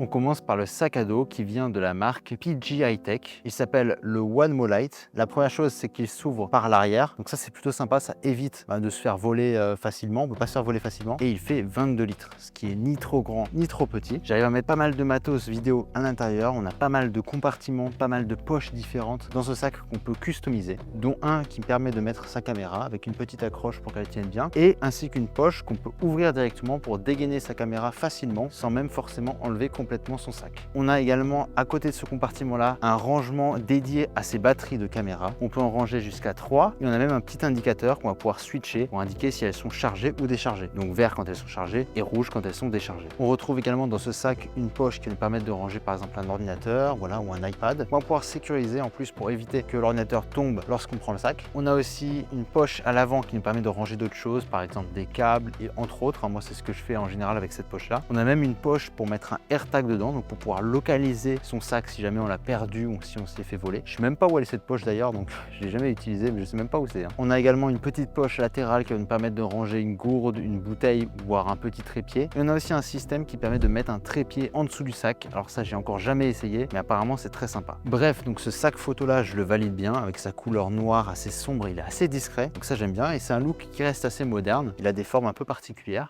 On commence par le sac à dos qui vient de la marque PG High-Tech. Il s'appelle le One Molite. La première chose, c'est qu'il s'ouvre par l'arrière. Donc ça, c'est plutôt sympa. Ça évite de se faire voler facilement. On ne peut pas se faire voler facilement. Et il fait 22 litres, ce qui est ni trop grand ni trop petit. J'arrive à mettre pas mal de matos vidéo à l'intérieur. On a pas mal de compartiments, pas mal de poches différentes dans ce sac qu'on peut customiser, dont un qui me permet de mettre sa caméra avec une petite accroche pour qu'elle tienne bien, et ainsi qu'une poche qu'on peut ouvrir directement pour dégainer sa caméra facilement sans même forcément enlever complètement son sac. On a également à côté de ce compartiment là un rangement dédié à ces batteries de caméra. On peut en ranger jusqu'à 3 et on a même un petit indicateur qu'on va pouvoir switcher pour indiquer si elles sont chargées ou déchargées. Donc vert quand elles sont chargées et rouge quand elles sont déchargées. On retrouve également dans ce sac une poche qui nous permet de ranger par exemple un ordinateur, voilà, ou un iPad. On va pouvoir sécuriser en plus pour éviter que l'ordinateur tombe lorsqu'on prend le sac. On a aussi une poche à l'avant qui nous permet de ranger d'autres choses, par exemple des câbles et entre autres. Moi c'est ce que je fais en général avec cette poche là. On a même une poche pour mettre un AirTag dedans, donc pour pouvoir localiser son sac si jamais on l'a perdu ou si on s'est fait voler. Je sais même pas où elle est cette poche d'ailleurs, donc je l'ai jamais utilisée, mais je sais même pas où c'est. On a également une petite poche latérale qui va nous permettre de ranger une gourde, une bouteille, voire un petit trépied. Et on a aussi un système qui permet de mettre un trépied en dessous du sac. Alors ça, j'ai encore jamais essayé, mais apparemment c'est très sympa. Bref, donc ce sac photo là, je le valide bien avec sa couleur noire assez sombre, il est assez discret, donc ça j'aime bien et c'est un look qui reste assez moderne. Il a des formes un peu particulières.